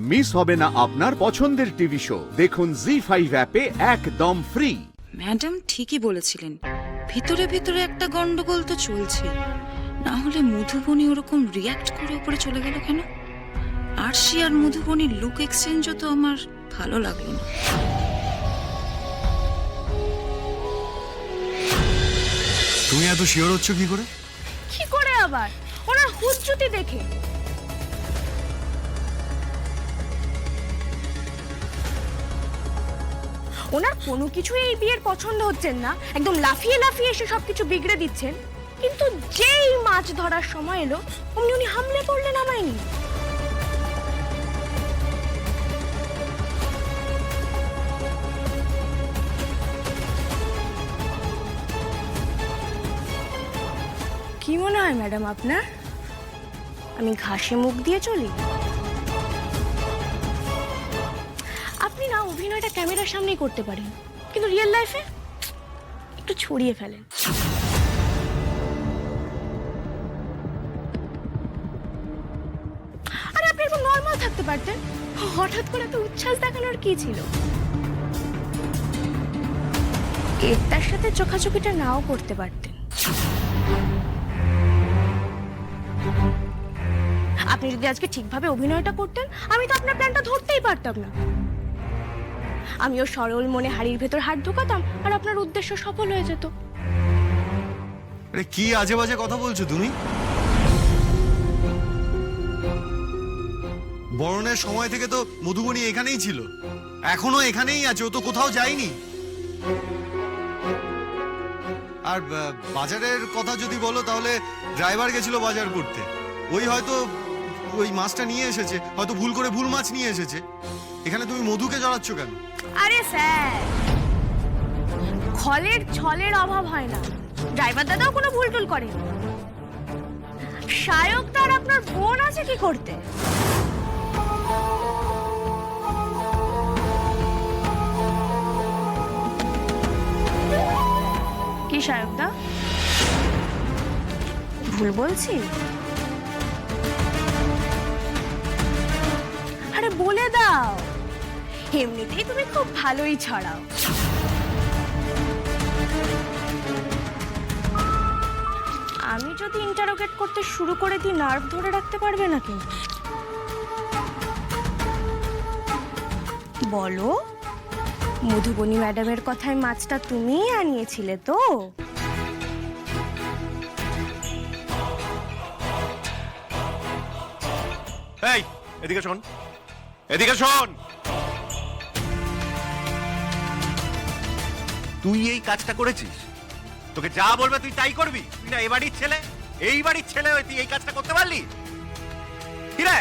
Miss হবে না আপনার পছন্দের টিভি শো। দেখুন জি5 অ্যাপে একদম ফ্রি। ম্যাডাম ঠিকই বলেছিলেন, ভিতরে ভিতরে একটা গন্ডগোল তো চলছে। না হলে মধুবনী ওরকম রিয়াক্ট করে উপরে চলে গেল কেন? আরশি আর মধুবনীর লুক এক্সচেঞ্জও তো আমার ভালো লাগলো না। তুমি এত শিওর হচ্ছ কি করে? কি করে আবার? ওনার হুজ্জুতি দেখে। ওনার কোনো কিছুই এই বিয়ের পছন্দ হচ্ছেন না, একদম লাফিয়ে লাফিয়ে এসে সবকিছু বিগড়ে দিচ্ছেন। কিন্তু যেই মাছ ধরার সময় এলো অমনি উনি হামলে পড়লেন আমায় নিয়ে। কি মনে হয় ম্যাডাম আপনার, আমি ঘাসে মুখ দিয়ে চলি? আপনি না অভিনয়টা ক্যামেরার সামনেই করতে পারেন, কিন্তু রিয়েল লাইফে একটু ছড়িয়ে ফেলেন। আরে আপনি একটু নর্মাল থাকতে পারতেন, হঠাৎ করে এত উচ্ছ্বাস দেখানোর কি ছিল? এটার সাথে চোখাচোখিটা নাও করতে পারতেন। আপনি যদি আজকে ঠিকভাবে অভিনয়টা করতেন, আমি তো আপনার প্ল্যানটা ধরতেই পারতাম না। আমিও সরল মনে হাড়ির ভেতর হাত ঢোকাতাম আর আপনার উদ্দেশ্য সফল হয়ে যেত। আরে কি আজে বাজে কথা বলছো তুমি? বরণের সময় থেকে তো মধুবনী এখানেই ছিল, এখনো এখানেই আছে, ও তো কোথাও যায়নি। আর বাজারের কথা যদি বলো তাহলে ড্রাইভার গেছিল বাজার করতে, ওই হয়তো ওই মাছটা নিয়ে এসেছে, হয়তো ভুল করে ভুল মাছ নিয়ে এসেছে। এখানে তুমি মধুকে জড়াচ্ছ কেন? আরে স্যার, খলের ছলের অভাব হয় না, ড্রাইভার দাদাও কোনো ভুল টুল করে। শায়ক তার আপনার বোন আছে কি করতে? কি শায়ক দা, ভুল বলছি? আরে বলে দাও, এমনিতেই তুমি খুব ভালোই ছড়াও। আমি যদি ইন্টারোগেট করতে শুরু করে দিই, নার্ভ ধরে রাখতে পারবে না কিন্তু। বলো, মধুবনী ম্যাডামের কথায় মাছটা তুমিই আনিয়েছিলে তো? এই এদিকে শোন, এদিকে শোন। তুই এই কাজটা করেছিস, তোকে যা বলবে তুই তাই করবি? তুই না এই বাড়ির ছেলে, এই বাড়ির ছেলে হয়ে তুই এই কাজটা করতে পারলি? কি রে?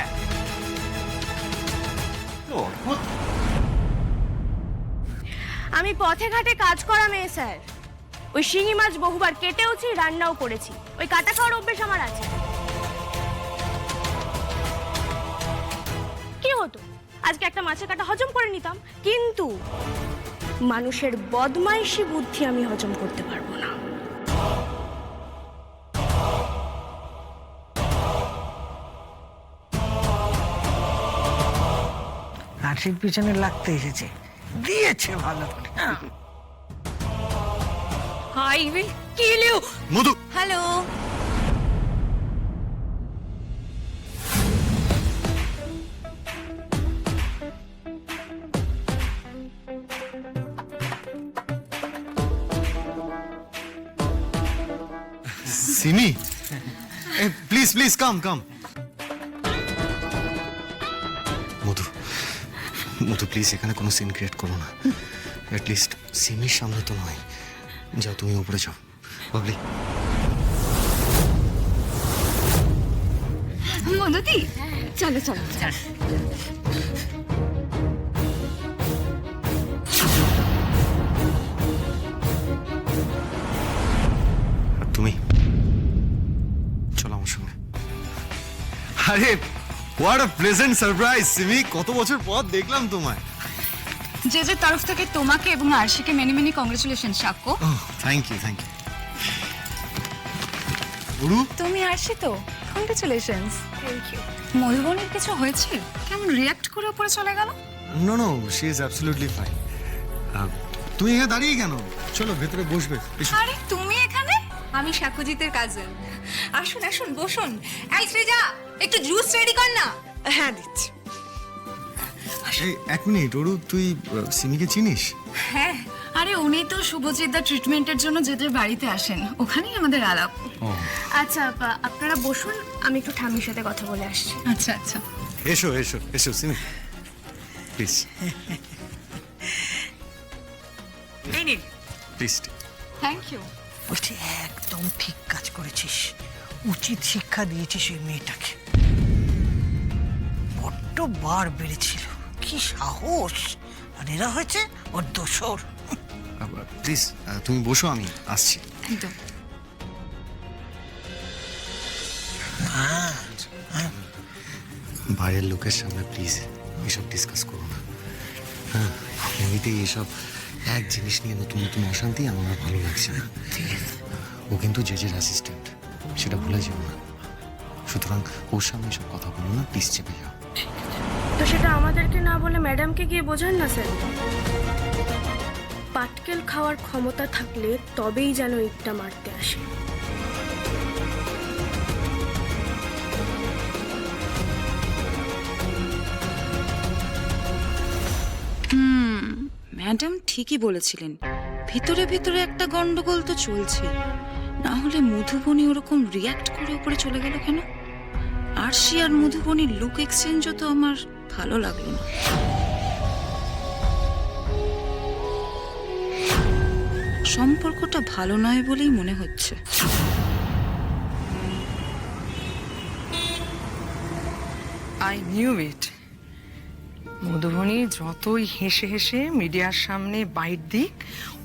আমি পথে ঘাটে কাজ করা মেয়ে স্যার, ওই শিঙি মাছ বহুবার কেটেওছি, রান্নাও করেছি, ওই কাটা খাওয়ার অভ্যেস আমার আছে। কি হতো আজকে একটা মাছের কাটা হজম করে নিতাম, কিন্তু মানুষের বদমাইশি বুদ্ধি আমি হজম করতে পারবো না। হাসির পিছনে লাগতে এসেছে, দিয়েছে ভালো। I will kill you. Madhu, hello. Simi, please please come come. Madhu, Madhu please এখানে কোনো সিন ক্রিয়েট করো না, অ্যাটলিস্ট সিমির সামনে তো নয়। যাও তুমি উপরে যাও। বাবলি, মধুদি চলো চলো। আর তুমি চলো আমার সঙ্গে। আরে what a pleasant surprise Simi, কত বছর পর দেখলাম তোমায়। যে যে তরফ থেকে তোমাকে এবং আরশিকে মেনি মেনি কংগ্রেচুলেশন সাক্ষ্য। Thank you thank you. গুরু, তুমি আরশি তো? কংগ্রেচুলেশনস। Thank you. মধুবনের কিছু হয়েছে? কেমন রিয়াক্ট করে উপরে চলে গেল? No no, she is absolutely fine. তুমি এখানে দাঁড়িয়ে কেন? চলো ভেতরে বসবে, এসো। আরে তুমি এখানে? আমি সাকুজিতের কাজিন। আসুন আসুন বসুন। এই শ্রেজা, একটু জুস রেডি কর না। হ্যাঁ দিচ্ছি। এই এক মিনিট, অরু তুই সিমিকে চিনিস? হ্যাঁ, আরে উনি তো শুভজিৎদা ট্রিটমেন্টের জন্য যেদের বাড়িতে আসেন, ওখানেই আমাদের আলাপ। আচ্ছা আপনারা বসুন, আমি একটু ঠাম্মির সাথে কথা বলে আসছি। আচ্ছা আচ্ছা। এসো এসো এসো সিমি, প্লিজ এই নিন। প্লিজ। Thank you. বলছি একদম ঠিক কাজ করেছিস, উচিত শিক্ষা দিয়েছিস ওই মেয়েটাকে। বড্ড বার বেড়েছিল, কি সাহস! আর এরা হয়েছে ওর দোসর। প্লিজ তুমি বসো, আমি আসছি। একদম। বাইরের লোকের সামনে প্লিজ এসব ডিসকাস করো না। হ্যাঁ, এমনিতেই এসব এক জিনিস নিয়ে নতুন নতুন অশান্তি আমার আর ভালো লাগছে না। ও কিন্তু জেজের অ্যাসিস্ট্যান্ট, সেটা ভুলে যেও না। সুতরাং ওর সামনে এসব কথা বলো না, প্লিজ চেপে যাও। তো সেটা আমাদেরকে না বলে ম্যাডামকে গিয়ে বোঝান না স্যার। পাটকেল খাওয়ার ক্ষমতা থাকলে তবেই যেন ইটটা মারতে আসে। ম্যাডাম ঠিকই বলেছিলেন, ভিতরে ভিতরে একটা গন্ডগোল তো চলছে। না হলে মধুবনী ওরকম রিয়াক্ট করে উপরে চলে গেল কেন? আরশি আর মধুবনীর লুক এক্সচেঞ্জও তো আমার ভালো লাগলো না। সম্পর্কটা ভালো নয় বলেই মনে হচ্ছে। I knew it. মধুবনী যতই হেসে হেসে মিডিয়ার সামনে বাইট দিক,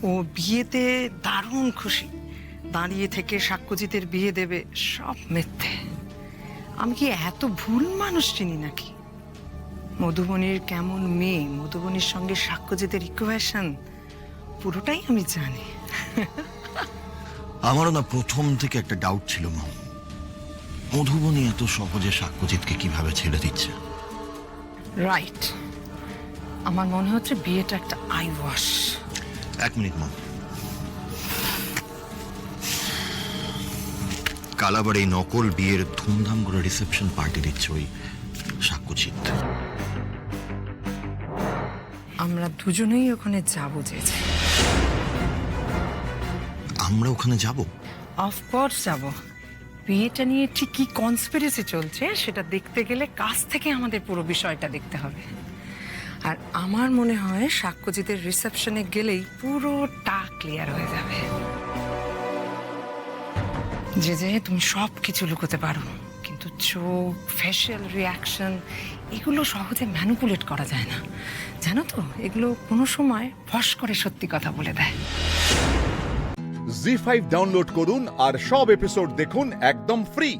ও বিয়েতে দারুণ খুশি। দাঁড়িয়ে থেকে সাক্ষ্যজিতের বিয়ে দেবে, সব মিথ্যে। আমি কি এত ভুল মানুষ চিনি নাকি? মধুবনীর কেমন মেয়ে, মধুবনীর সঙ্গে সাক্ষ্যজিতের ইকুয়েশন পুরোটাই আমি জানি। আমারও না প্রথম থেকে একটা ডাউট ছিল মা, মধুবনী এত সহজে সাক্ষ্যজিৎকে কিভাবে ছেড়ে দিচ্ছে। রাইট, আমার মনে হচ্ছে বিয়েটা একটা আই ওয়াশ। এক মিনিট মা, কাল আবার এই নকল বিয়ের ধুমধাম করে রিসেপশন পার্টি দিচ্ছে ওই সাক্ষ্যজিৎ। আমরা দুজনেই ওখানে যাবো যে। আমরা ওখানে যাব? অফকোর্স যাব। বিয়েটা নিয়ে ঠিক কি কনস্পিরেসি চলছে সেটা দেখতে গেলে কাছ থেকে আমাদের পুরো বিষয়টা দেখতে হবে। আর আমার মনে হয় সাক্ষ্যজিতের রিসেপশনে গেলেই পুরোটা ক্লিয়ার হয়ে যাবে। যে তুমি সব কিছু লুকোতে পারো, কিন্তু চোখ, ফেশিয়াল রিয়াকশন এগুলো সহজে ম্যানিপুলেট করা যায় না, জানো তো? এগুলো কোনো সময় ফস করে সত্যি কথা বলে দেয়। জি5 ডাউনলোড করুন আর সব এপিসোড দেখুন একদম ফ্রি।